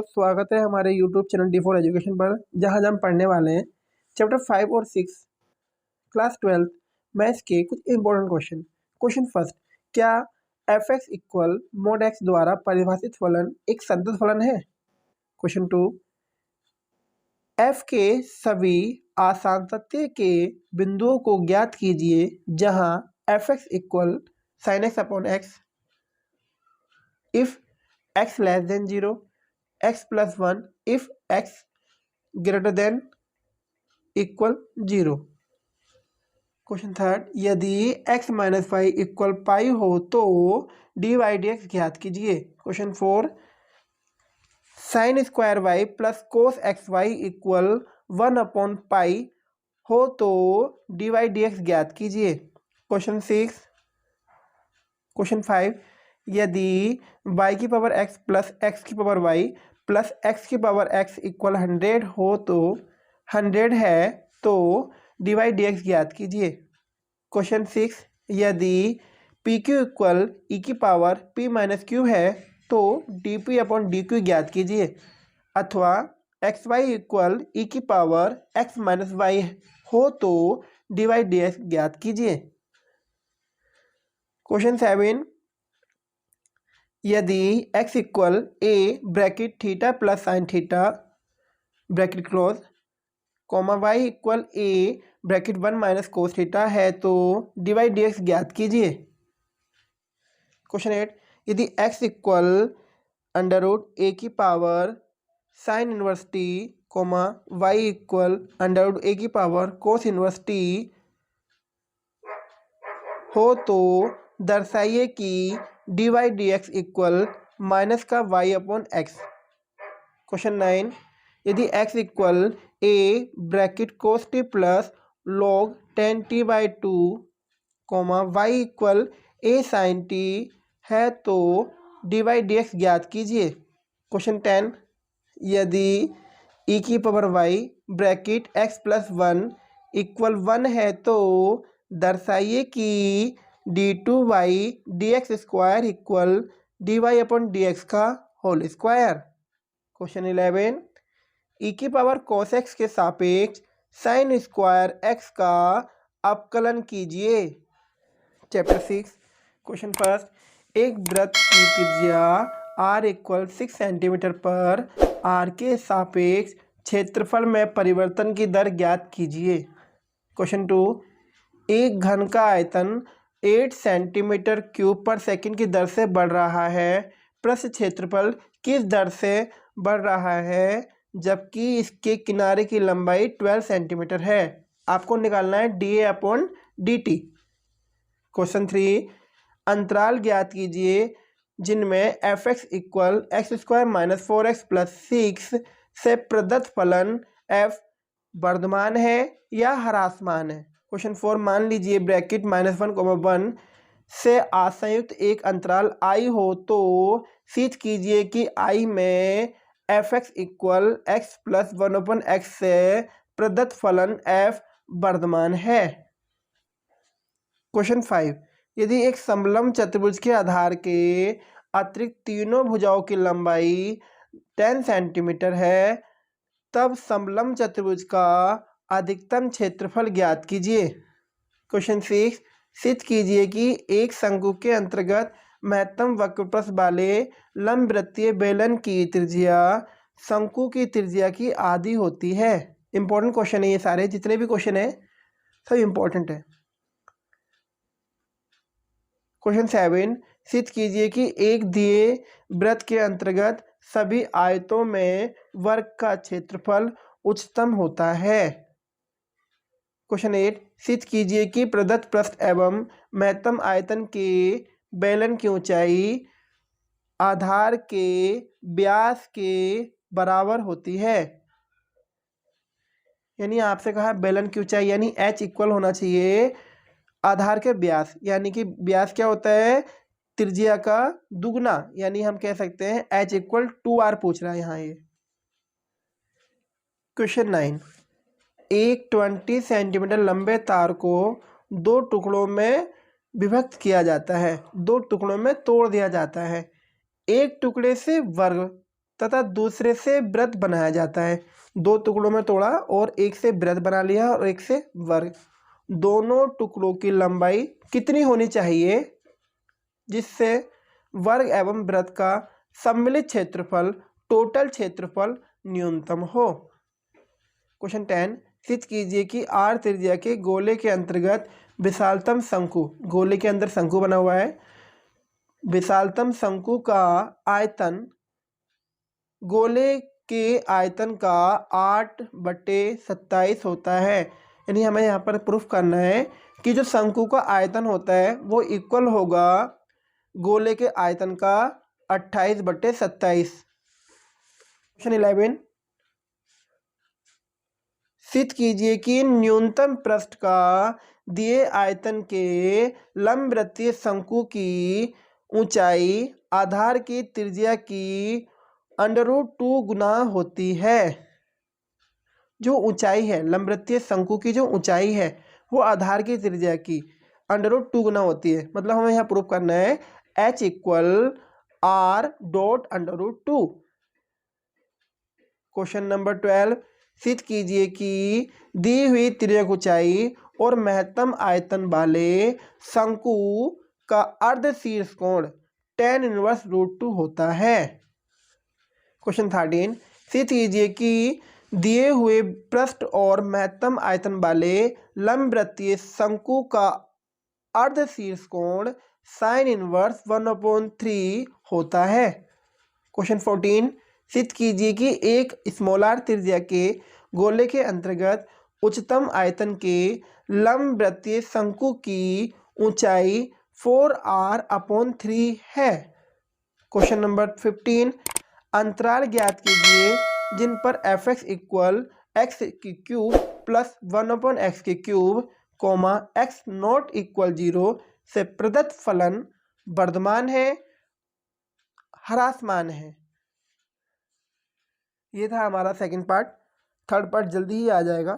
स्वागत है हमारे YouTube चैनल D4 एजुकेशन पर, जहां हम पढ़ने वाले हैं चैप्टर 5 और 6 क्लास 12 मैथ्स के कुछ इंपॉर्टेंट क्वेश्चन। क्वेश्चन फर्स्ट, क्या f(x) इक्वल mod x द्वारा परिभाषित फलन एक संतत फलन है? क्वेश्चन 2, f के सभी असांतत्य के बिंदुओं को ज्ञात कीजिए जहां f(x) equal sin x upon x if x less than 0, x plus 1 if x greater than equal 0। Question third, यदि x minus y equal pi हो तो डी वाई डी एक्स ज्ञात कीजिए। Question four, sine square y plus cos x y equal 1 upon pi हो तो d y d x ज्ञात कीजिए। Question six, question five, यदि y की पावर x प्लस एक्स की पावर y प्लस एक्स की पावर x इक्वल 100 हो तो 100 है तो डी वाई डी एक्स ज्ञात कीजिए। क्वेश्चन सिक्स, यदि पी क्यू इक्वल ई की पावर p माइनस क्यू है तो D P upon D Q ज्ञात कीजिए, अथवा एक्स वाई इक्वल ई की पावर x माइनस वाई हो तो डी वाई डी एक्स ज्ञात कीजिए। क्वेश्चन सेवन, यदि x equal a bracket theta plus sine theta bracket close comma y equal a bracket 1 minus cos theta है तो d y d x ज्ञात कीजिए। Question eight, यदि x equal under root a की power sine inverse t comma y equal under root a की power cos inverse t हो तो दर्शाइए कि d y d x equal minus का y upon x. Question nine, यदि x equal a bracket cos t plus log 10t/2 comma y equal a sine t है तो d y d x ज्ञात कीजिए। क्वेश्चन टेन, यदि e की power y bracket x plus 1 equal 1 है तो दर्शाइए कि d two y d x square equal d y upon d x का होल स्क्वायर। क्वेश्चन 11, ई की पावर कोस एक्स के सापेक्ष साइन स्क्वायर एक्स का अवकलन कीजिए। चैप्टर 6, क्वेश्चन फर्स्ट, एक वृत्त की त्रिज्या r इक्वल 6 सेंटीमीटर पर r के सापेक्ष क्षेत्रफल में परिवर्तन की दर ज्ञात कीजिए। क्वेश्चन टू, एक घन का आयतन 8 सेंटीमीटर क्यूब पर सेकंड की दर से बढ़ रहा है, पृष्ठ क्षेत्रफल किस दर से बढ़ रहा है जबकि इसके किनारे की लंबाई 12 सेंटीमीटर है? आपको निकालना है D A upon D T. Question three, अंतराल ज्ञात कीजिए जिनमें F x equal x square minus 4x plus 6 से प्रदत्त फलन f वर्धमान है या ह्रासमान है। क्वेश्चन फोर, मान लीजिए ब्रैकेट -1, 1 से असंयुक्त एक अंतराल i हो तो सिद्ध कीजिए कि i में F x equal x plus 1/x से प्रदत्त फलन f वर्धमान है। क्वेश्चन फाइव, यदि एक समलंब चतुर्भुज के आधार के अतिरिक्त तीनों भुजाओं की लंबाई 10 सेंटीमीटर है तब समलंब चतुर्भुज का अधिकतम क्षेत्रफल ज्ञात कीजिए। क्वेश्चन सिक्स, सिद्ध कीजिए कि एक शंकु के अंतर्गत महत्तम वक्रपथ वाले लंबवृत्तीय बेलन की त्रिज्या शंकु की त्रिज्या की आधी होती है। इंपॉर्टेंट क्वेश्चन है ये सारे, जितने भी क्वेश्चन है सब इंपॉर्टेंट है। क्वेश्चन सेवन, सिद्ध कीजिए कि एक दिए वृत्त के अंतर्गत सभी आयतों में वर्ग का क्षेत्रफल उच्चतम होता है। क्वेश्चन एट, सिद्ध कीजिए कि प्रदत्त पृष्ठ एवं महत्तम आयतन के बेलन की ऊंचाई आधार के व्यास के बराबर होती है। यानी आपसे कहा बेलन की ऊंचाई यानी h इक्वल होना चाहिए आधार के व्यास, यानी कि व्यास क्या होता है? त्रिज्या का दुगना, यानी हम कह सकते हैं h इक्वल 2r पूछ रहा है यहाँ ये। क्वेश्चन नाइन, एक 20 सेंटीमीटर लंबे तार को दो टुकड़ों में विभक्त किया जाता है, दो टुकड़ों में तोड़ दिया जाता है। एक टुकड़े से वर्ग तथा दूसरे से वृत्त बनाया जाता है। दो टुकड़ों में तोड़ा और एक से वृत्त बना लिया और एक से वर्ग। दोनों टुकड़ों की लंबाई कितनी होनी चाहिए जिससे वर्ग एवं वृत्त का सम्मिलित क्षेत्रफल टोटल क्षेत्रफल न्यूनतम हो। क्वेश्चन 10 सिद्ध कीजिए कि आर त्रिज्या के गोले के अंतर्गत विशालतम शंकु, गोले के अंदर शंकु बना हुआ है, विशालतम शंकु का आयतन गोले के आयतन का 8/27 होता है। यानी हमें यहाँ पर प्रूफ करना है कि जो शंकु का आयतन होता है वो इक्वल होगा गोले के आयतन का 28/27। क्वेश्चन 11 सिद्ध कीजिए कि न्यूनतम पृष्ठ का दिए आयतन के लंबवृत्तीय शंकु की ऊंचाई आधार की त्रिज्या की √2 गुना होती है। जो ऊंचाई है लंबवृत्तीय शंकु की, जो ऊंचाई है वो आधार की त्रिज्या की √2 गुना होती है। मतलब हमें यहाँ प्रूफ करना है H = R.√2। क्वेश्चन नंबर 12 सिद्ध कीजिए कि दी हुई तिर्यक ऊंचाई और महत्तम आयतन वाले शंकु का अर्ध शीर्ष कोण tan इनवर्स √2 होता है। क्वेश्चन 13 सिद्ध कीजिए कि दिए हुए पृष्ठ और महत्तम आयतन वाले लंबवृत्तीय शंकु का अर्ध शीर्ष कोण sin इनवर्स 1/3 होता है। क्वेश्चन 14 सिद्ध कीजिए कि एक स्मॉलर त्रिज्या के गोले के अंतर्गत उच्चतम आयतन के लंबवृत्तीय शंकु की ऊंचाई 4r/3 है। क्वेश्चन नंबर 15 अंतराल ज्ञात कीजिए जिन पर f(x) = x³ + 1/x³, x not = 0 से प्रदत्त फलन वर्धमान है ह्रासमान है। ये था हमारा सेकंड पार्ट। थर्ड पार्ट जल्दी ही आ जाएगा।